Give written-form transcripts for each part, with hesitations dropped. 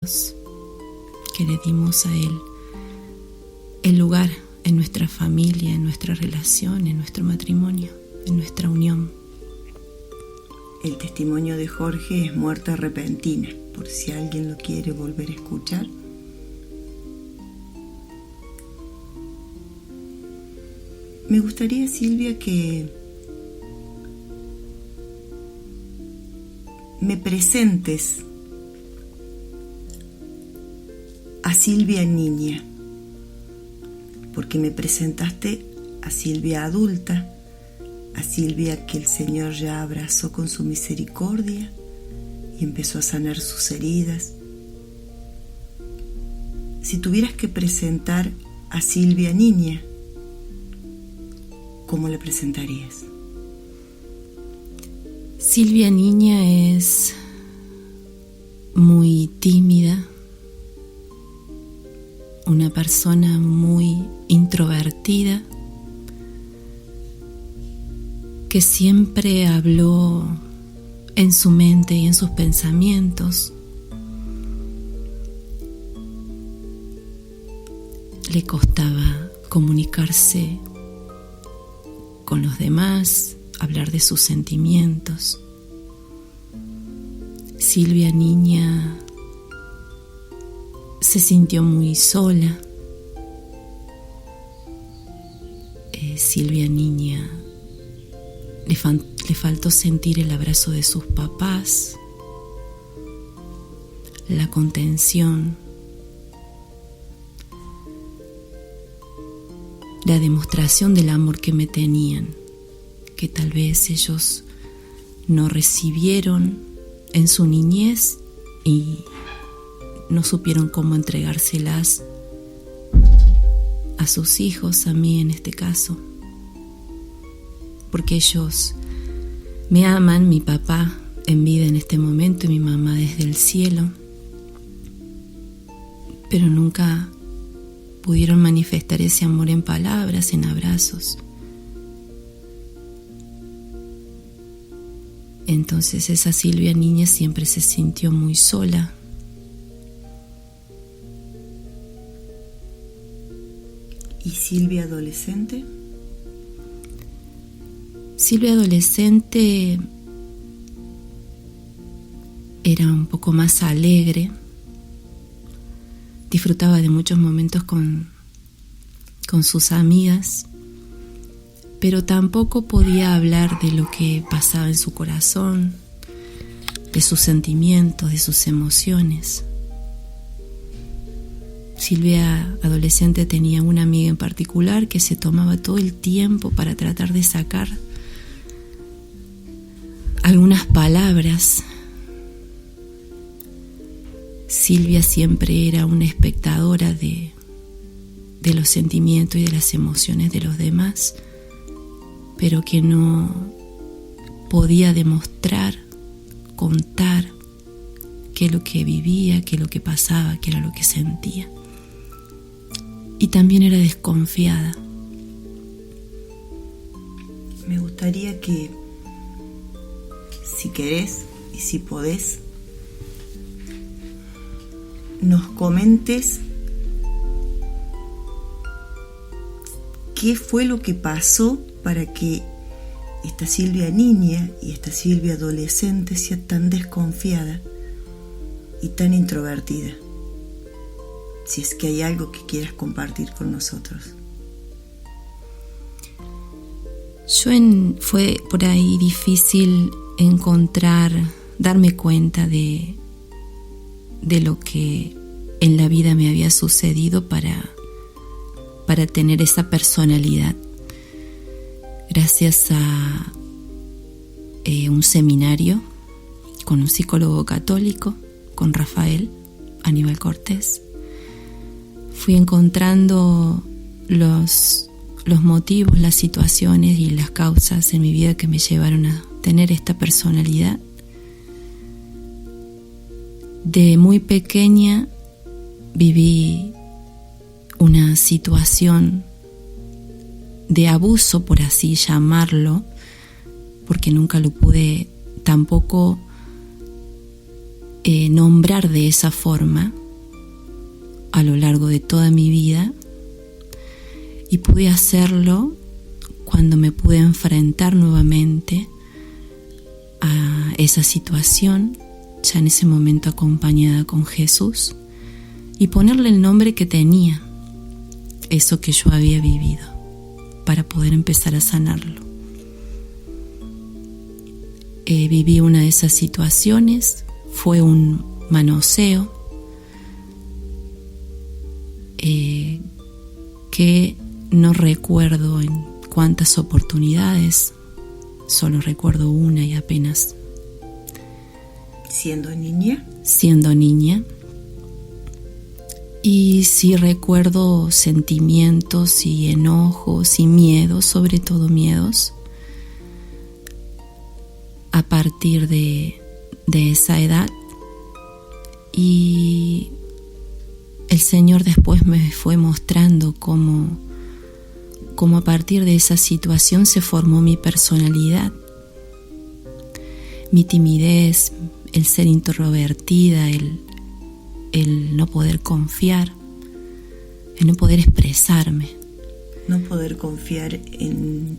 que le dimos a Él el lugar en nuestra familia, en nuestra relación, en nuestro matrimonio, en nuestra unión. El testimonio de Jorge es muerte repentina, por si alguien lo quiere volver a escuchar. Me gustaría, Silvia, que me presentes a Silvia niña, porque me presentaste a Silvia adulta, a Silvia que el Señor ya abrazó con su misericordia y empezó a sanar sus heridas. Si tuvieras que presentar a Silvia niña, ¿cómo la presentarías? Silvia niña es muy tímida, una persona muy introvertida, que siempre habló en su mente y en sus pensamientos. Le costaba comunicarse con los demás, hablar de sus sentimientos. Silvia niña se sintió muy sola. Silvia niña le faltó sentir el abrazo de sus papás, la contención, la demostración del amor que me tenían, que tal vez ellos no recibieron en su niñez y no supieron cómo entregárselas a sus hijos, a mí en este caso, porque ellos me aman, mi papá en vida en este momento y mi mamá desde el cielo, pero nunca pudieron manifestar ese amor en palabras, en abrazos. Entonces esa Silvia niña siempre se sintió muy sola. ¿Y Silvia adolescente? Silvia adolescente era un poco más alegre, disfrutaba de muchos momentos con sus amigas, pero tampoco podía hablar de lo que pasaba en su corazón, de sus sentimientos, de sus emociones. Silvia adolescente tenía una amiga en particular que se tomaba todo el tiempo para tratar de sacar algunas palabras. Silvia siempre era una espectadora de los sentimientos y de las emociones de los demás, pero que no podía demostrar, contar qué es lo que vivía, qué es lo que pasaba, qué era lo que sentía. Y también era desconfiada. Me gustaría que, si querés y si podés, nos comentes qué fue lo que pasó para que esta Silvia niña y esta Silvia adolescente sea tan desconfiada y tan introvertida. Si es que hay algo que quieras compartir con nosotros. Fue por ahí difícil darme cuenta de lo que en la vida me había sucedido para tener esa personalidad. Gracias a un seminario con un psicólogo católico, con Rafael Aníbal Cortés, fui encontrando los motivos, las situaciones y las causas en mi vida que me llevaron a tener esta personalidad. De muy pequeña viví una situación de abuso, por así llamarlo, porque nunca lo pude tampoco nombrar de esa forma a lo largo de toda mi vida, y pude hacerlo cuando me pude enfrentar nuevamente a esa situación, ya en ese momento acompañada con Jesús, y ponerle el nombre que tenía eso que yo había vivido, para poder empezar a sanarlo. Viví una de esas situaciones, fue un manoseo que no recuerdo en cuántas oportunidades, solo recuerdo una y apenas. ¿Siendo niña? Siendo niña. Y sí recuerdo sentimientos y enojos y miedos, sobre todo miedos, a partir de esa edad. Y el Señor después me fue mostrando cómo a partir de esa situación se formó mi personalidad, mi timidez, el ser introvertida, el no poder confiar, el no poder expresarme. No poder confiar en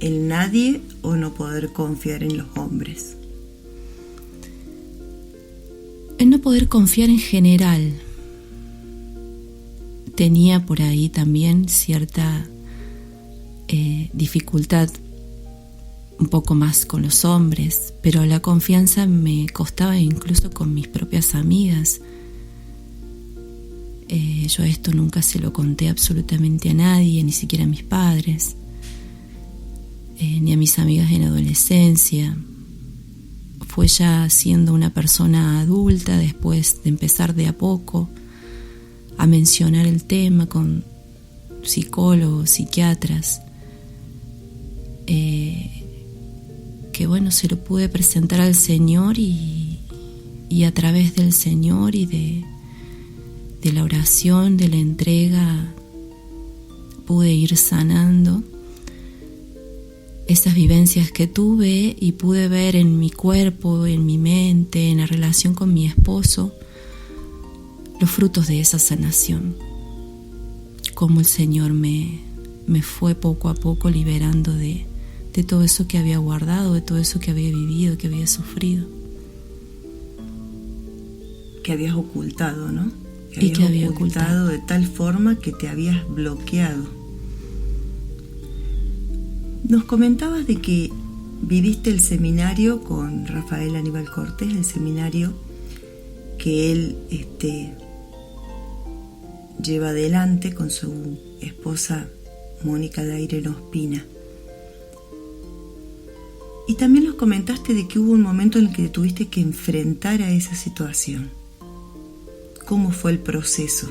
nadie o no poder confiar en los hombres. El no poder confiar en general. Tenía por ahí también cierta dificultad un poco más con los hombres, pero la confianza me costaba incluso con mis propias amigas. Yo esto nunca se lo conté absolutamente a nadie, ni siquiera a mis padres, ni a mis amigas en adolescencia. Fue ya siendo una persona adulta, después de empezar de a poco a mencionar el tema con psicólogos, psiquiatras, que bueno, se lo pude presentar al Señor y a través del Señor y de la oración, de la entrega, pude ir sanando esas vivencias que tuve y pude ver en mi cuerpo, en mi mente, en la relación con mi esposo, los frutos de esa sanación. Cómo el Señor me fue poco a poco liberando de todo eso que había guardado, de todo eso que había vivido, que había sufrido. Que habías ocultado, ¿no? Que había ocultado de tal forma que te habías bloqueado. Nos comentabas de que viviste el seminario con Rafael Aníbal Cortés, el seminario que él lleva adelante con su esposa Mónica Dairén Ospina. Y también nos comentaste de que hubo un momento en el que te tuviste que enfrentar a esa situación. ¿Cómo fue el proceso?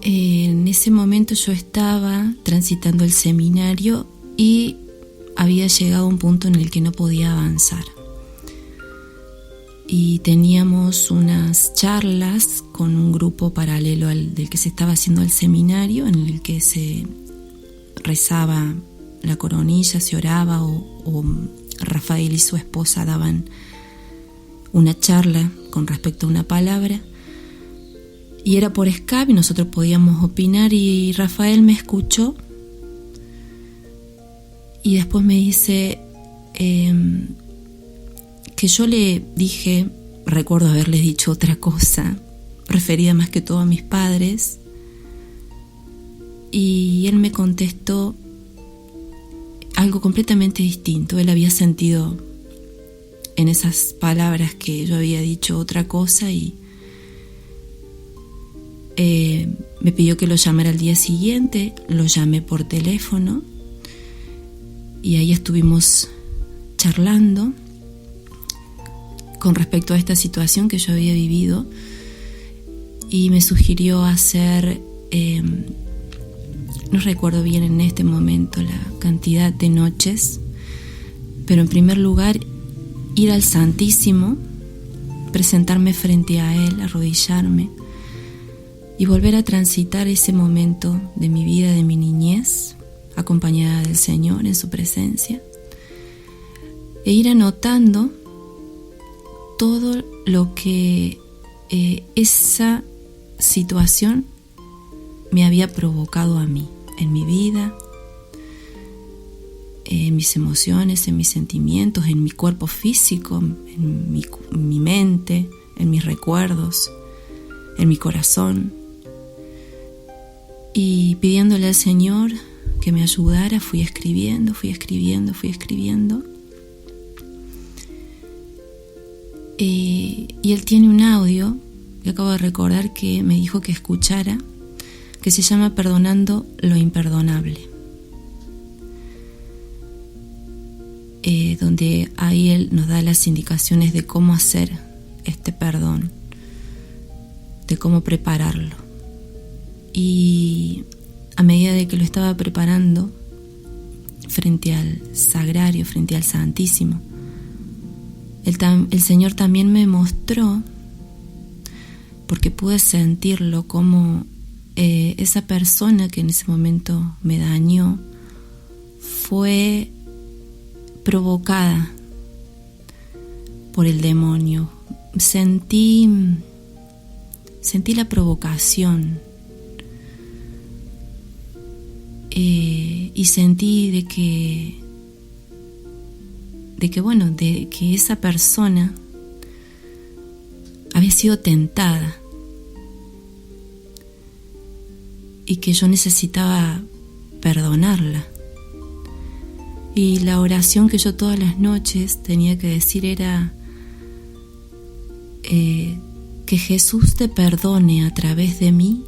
En ese momento yo estaba transitando el seminario y había llegado a un punto en el que no podía avanzar. Y teníamos unas charlas con un grupo paralelo al del que se estaba haciendo el seminario, en el que se rezaba la coronilla, se oraba o Rafael y su esposa daban una charla con respecto a una palabra. Y era por Skype y nosotros podíamos opinar y Rafael me escuchó y después me dice que yo le dije, recuerdo haberles dicho otra cosa, referida más que todo a mis padres, y él me contestó algo completamente distinto. Él había sentido en esas palabras que yo había dicho otra cosa y me pidió que lo llamara al día siguiente. Lo llamé por teléfono y ahí estuvimos charlando con respecto a esta situación que yo había vivido y me sugirió hacer, no recuerdo bien en este momento la cantidad de noches, pero en primer lugar ir al Santísimo, presentarme frente a Él, arrodillarme y volver a transitar ese momento de mi vida, de mi niñez, acompañada del Señor en su presencia, e ir anotando todo lo que esa situación me había provocado a mí, en mi vida, en mis emociones, en mis sentimientos, en mi cuerpo físico, en mi mente, en mis recuerdos, en mi corazón. Y pidiéndole al Señor que me ayudara, fui escribiendo. Y Él tiene un audio que acabo de recordar que me dijo que escuchara, que se llama Perdonando lo imperdonable. Donde ahí Él nos da las indicaciones de cómo hacer este perdón, de cómo prepararlo. Y a medida de que lo estaba preparando frente al sagrario, frente al Santísimo, el Señor también me mostró, porque pude sentirlo, como esa persona que en ese momento me dañó fue provocada por el demonio. Sentí la provocación y sentí de que esa persona había sido tentada y que yo necesitaba perdonarla. Y la oración que yo todas las noches tenía que decir era que Jesús te perdone a través de mí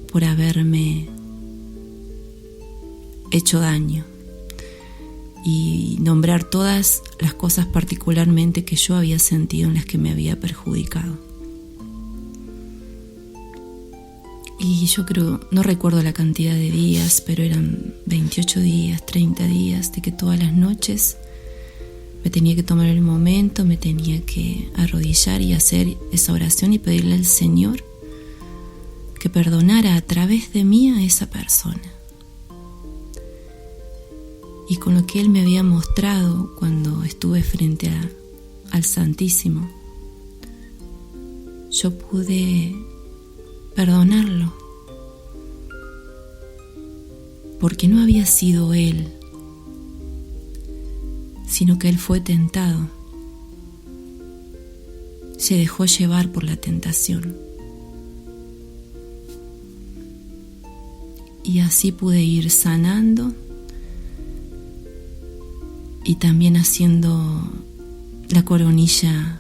por haberme hecho daño, y nombrar todas las cosas particularmente que yo había sentido en las que me había perjudicado. Y yo creo, no recuerdo la cantidad de días, pero eran 28 días, 30 días, de que todas las noches me tenía que tomar el momento, me tenía que arrodillar y hacer esa oración y pedirle al Señor que perdonara a través de mí a esa persona. Y con lo que Él me había mostrado cuando estuve frente al Santísimo, yo pude perdonarlo, porque no había sido Él, sino que Él fue tentado, se dejó llevar por la tentación. Y así pude ir sanando y también haciendo la coronilla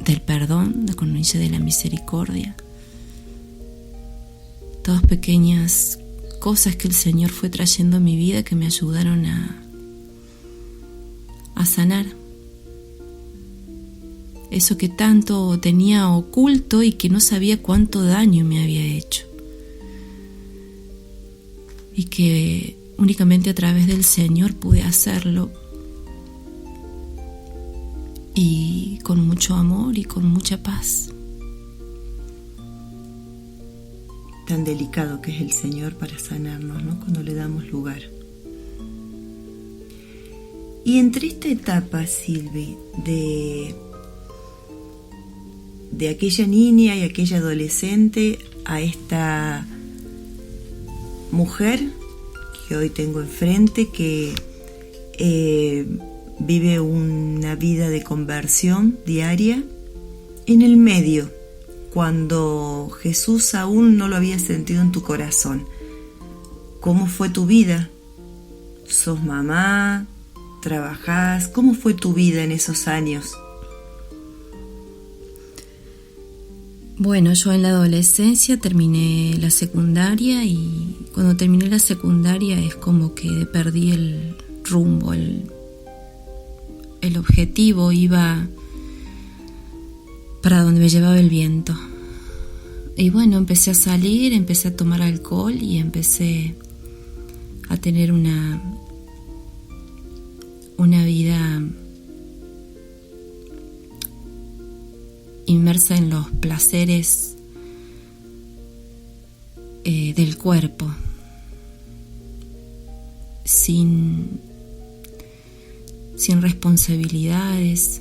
del perdón, la coronilla de la misericordia. Todas pequeñas cosas que el Señor fue trayendo a mi vida que me ayudaron a sanar eso que tanto tenía oculto y que no sabía cuánto daño me había hecho, y que únicamente a través del Señor pude hacerlo, y con mucho amor y con mucha paz. Tan delicado que es el Señor para sanarnos, ¿no? Cuando le damos lugar. Y entre esta etapa, Silvi, de aquella niña y aquella adolescente a esta mujer que hoy tengo enfrente, que vive una vida de conversión diaria, en el medio, cuando Jesús aún no lo había sentido en tu corazón, ¿cómo fue tu vida? ¿Sos mamá? ¿Trabajás? ¿Cómo fue tu vida en esos años? Bueno, yo en la adolescencia terminé la secundaria, y cuando terminé la secundaria es como que perdí el rumbo, el objetivo, iba para donde me llevaba el viento. Y bueno, empecé a salir, empecé a tomar alcohol y empecé a tener una vida inmersa en los placeres del cuerpo, sin sin responsabilidades,